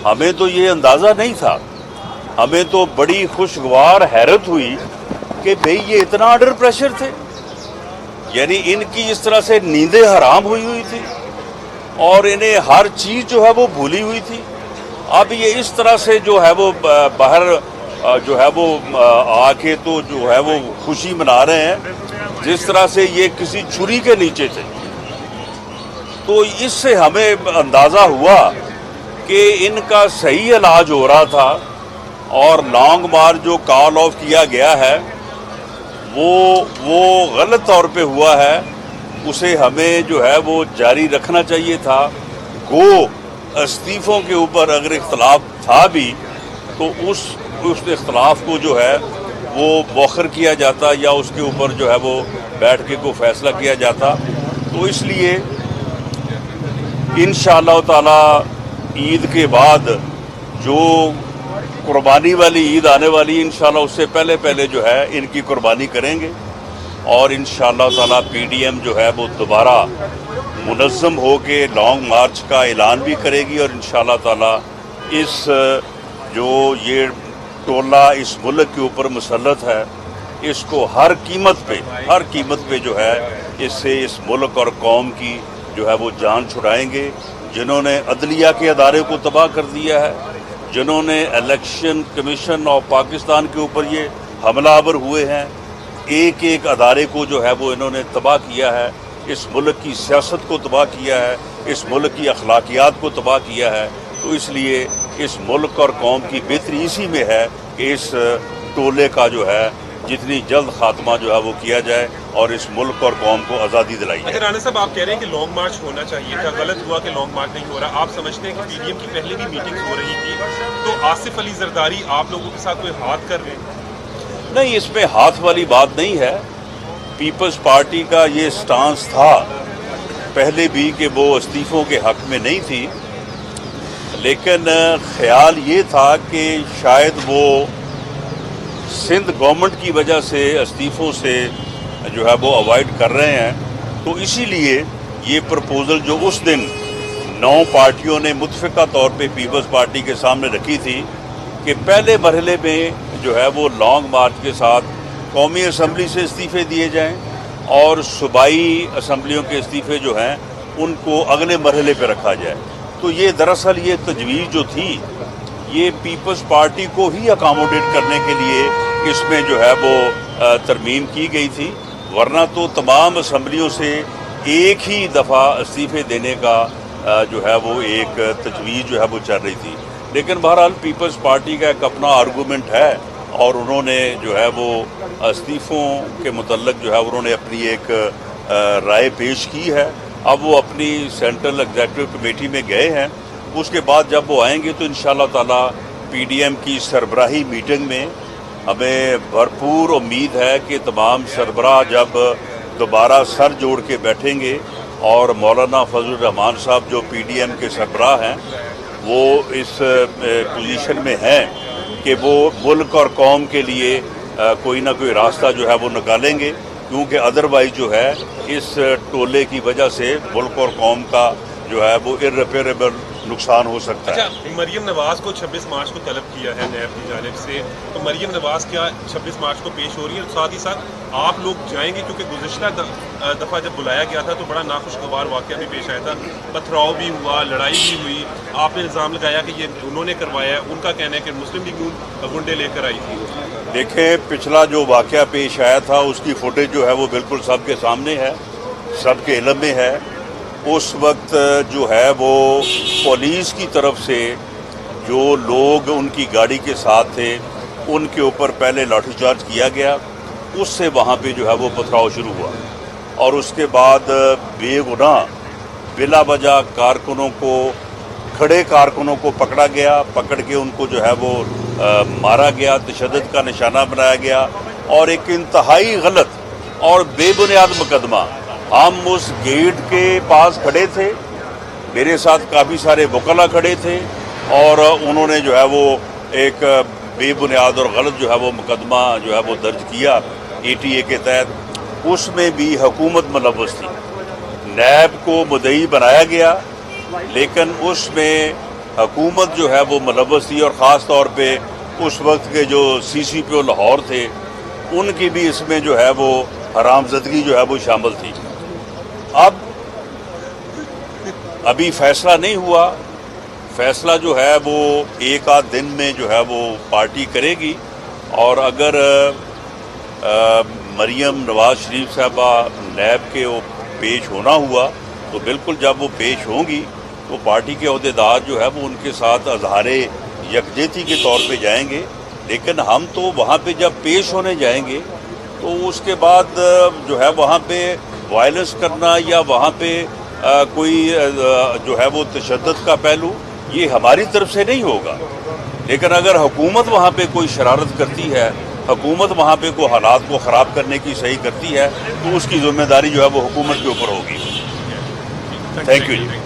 ہمیں تو یہ اندازہ نہیں تھا. ہمیں تو بڑی خوشگوار حیرت ہوئی کہ بھئی یہ اتنا انڈر پریشر تھے. یعنی ان کی اس طرح سے نیندیں حرام ہوئی تھی اور انہیں ہر چیز جو ہے وہ بھولی ہوئی تھی. اب یہ اس طرح سے جو ہے وہ باہر جو ہے وہ آ کے تو جو ہے وہ خوشی منا رہے ہیں جس طرح سے یہ کسی چھری کے نیچے تھے. تو اس سے ہمیں اندازہ ہوا کہ ان کا صحیح علاج ہو رہا تھا اور لانگ مارچ جو کال آف کیا گیا ہے وہ غلط طور پہ ہوا ہے. اسے ہمیں جو ہے وہ جاری رکھنا چاہیے تھا. گو استعفوں کے اوپر اگر اختلاف تھا بھی تو اس اختلاف کو جو ہے وہ مؤخر کیا جاتا یا اس کے اوپر جو ہے وہ بیٹھ کے کوئی فیصلہ کیا جاتا. تو اس لیے انشاءاللہ تعالی عید کے بعد جو قربانی والی عید آنے والی انشاءاللہ اس سے پہلے جو ہے ان کی قربانی کریں گے اور انشاءاللہ تعالی پی ڈی ایم جو ہے وہ دوبارہ منظم ہو کے لانگ مارچ کا اعلان بھی کرے گی اور انشاءاللہ تعالی اس جو یہ ٹولہ اس ملک کے اوپر مسلط ہے اس کو ہر قیمت پہ جو ہے اس سے اس ملک اور قوم کی جو ہے وہ جان چھڑائیں گے. جنہوں نے عدلیہ کے ادارے کو تباہ کر دیا ہے, جنہوں نے الیکشن کمیشن آف پاکستان کے اوپر یہ حملہ آور ہوئے ہیں, ایک ایک ادارے کو جو ہے وہ انہوں نے تباہ کیا ہے, اس ملک کی سیاست کو تباہ کیا ہے, اس ملک کی اخلاقیات کو تباہ کیا ہے. تو اس لیے اس ملک اور قوم کی بہتری اسی میں ہے کہ اس ٹولے کا جو ہے جتنی جلد خاتمہ جو ہے وہ کیا جائے اور اس ملک اور قوم کو آزادی دلائی جائے. اگر رانا صاحب آپ کہہ رہے ہیں کہ لانگ مارچ ہونا چاہیے تھا, غلط ہوا کہ لانگ مارچ نہیں ہو رہا, آپ سمجھتے ہیں کہ پی ڈی ایم کی پہلے بھی میٹنگز ہو رہی تھی تو آصف علی زرداری آپ لوگوں کے ساتھ کوئی ہاتھ کر رہے ہیں؟ نہیں, اس میں ہاتھ والی بات نہیں ہے. پیپلز پارٹی کا یہ سٹانس تھا پہلے بھی کہ وہ استعفوں کے حق میں نہیں تھی, لیکن خیال یہ تھا کہ شاید وہ سندھ گورنمنٹ کی وجہ سے استعفوں سے جو ہے وہ اوائڈ کر رہے ہیں. تو اسی لیے یہ پرپوزل جو اس دن 9 پارٹیوں نے متفقہ طور پہ پیپلز پارٹی کے سامنے رکھی تھی کہ پہلے مرحلے میں جو ہے وہ لانگ مارچ کے ساتھ قومی اسمبلی سے استعفے دیے جائیں اور صوبائی اسمبلیوں کے استعفے جو ہیں ان کو اگلے مرحلے پہ رکھا جائے. تو یہ دراصل یہ تجویز جو تھی یہ پیپلز پارٹی کو ہی اکاموڈیٹ کرنے کے لیے اس میں جو ہے وہ ترمیم کی گئی تھی, ورنہ تو تمام اسمبلیوں سے ایک ہی دفعہ استعفے دینے کا جو ہے وہ ایک تجویز جو ہے وہ چل رہی تھی. لیکن بہرحال پیپلز پارٹی کا ایک اپنا آرگومنٹ ہے اور انہوں نے جو ہے وہ استعفوں کے متعلق جو ہے انہوں نے اپنی ایک رائے پیش کی ہے. اب وہ اپنی سینٹرل ایگزیکٹو کمیٹی میں گئے ہیں, اس کے بعد جب وہ آئیں گے تو انشاءاللہ تعالی پی ڈی ایم کی سربراہی میٹنگ میں ہمیں بھرپور امید ہے کہ تمام سربراہ جب دوبارہ سر جوڑ کے بیٹھیں گے اور مولانا فضل الرحمان صاحب جو پی ڈی ایم کے سربراہ ہیں وہ اس پوزیشن میں ہیں کہ وہ ملک اور قوم کے لیے کوئی نہ کوئی راستہ جو ہے وہ نکالیں گے, کیونکہ ادروائز جو ہے اس ٹولے کی وجہ سے ملک اور قوم کا جو ہے وہ ارریپیریبل نقصان ہو سکتا ہے. اچھا, مریم نواز کو 26 مارچ کو طلب کیا ہے نیب کی جانب سے, تو مریم نواز کیا 26 مارچ کو پیش ہو رہی ہے؟ ساتھ ہی ساتھ آپ لوگ جائیں گے کیونکہ گزشتہ دفعہ جب بلایا گیا تھا تو بڑا ناخوشگوار واقعہ بھی پیش آیا تھا, پتھراؤ بھی ہوا, لڑائی بھی ہوئی, آپ نے الزام لگایا کہ یہ انہوں نے کروایا ہے, ان کا کہنا ہے کہ مسلم لیگ گنڈے لے کر آئی تھی. دیکھیں, پچھلا جو واقعہ پیش آیا تھا اس کی فوٹیج جو ہے وہ بالکل سب کے سامنے ہے, سب کے علم میں ہے. اس وقت جو ہے وہ پولیس کی طرف سے جو لوگ ان کی گاڑی کے ساتھ تھے ان کے اوپر پہلے لاٹھی چارج کیا گیا, اس سے وہاں پہ جو ہے وہ پتھراؤ شروع ہوا اور اس کے بعد بے گناہ بلا وجہ کھڑے کارکنوں کو پکڑا گیا, پکڑ کے ان کو جو ہے وہ مارا گیا, تشدد کا نشانہ بنایا گیا اور ایک انتہائی غلط اور بے بنیاد مقدمہ. ہم اس گیٹ کے پاس کھڑے تھے, میرے ساتھ کافی سارے وکلاء کھڑے تھے اور انہوں نے جو ہے وہ ایک بے بنیاد اور غلط جو ہے وہ مقدمہ جو ہے وہ درج کیا ای ٹی اے کے تحت. اس میں بھی حکومت ملوث تھی, نیب کو مدعی بنایا گیا لیکن اس میں حکومت جو ہے وہ ملوث تھی، اور خاص طور پہ اس وقت کے جو سی سی پی او لاہور تھے ان کی بھی اس میں جو ہے وہ حرامزدگی جو ہے وہ شامل تھی۔ اب ابھی فیصلہ نہیں ہوا، فیصلہ جو ہے وہ ایک آدھ دن میں جو ہے وہ پارٹی کرے گی، اور اگر مریم نواز شریف صاحبہ نیب کے وہ پیش ہونا ہوا تو بالکل جب وہ پیش ہوں گی تو پارٹی کے عہدیدار جو ہے وہ ان کے ساتھ اظہار یکجہتی کے طور پہ جائیں گے، لیکن ہم تو وہاں پہ جب پیش ہونے جائیں گے تو اس کے بعد جو ہے وہاں پہ وائلنس کرنا یا وہاں پہ کوئی جو ہے وہ تشدد کا پہلو یہ ہماری طرف سے نہیں ہوگا، لیکن اگر حکومت وہاں پہ کوئی شرارت کرتی ہے، حکومت وہاں پہ کوئی حالات کو خراب کرنے کی صحیح کرتی ہے تو اس کی ذمہ داری جو ہے وہ حکومت کے اوپر ہوگی۔ Thank you G.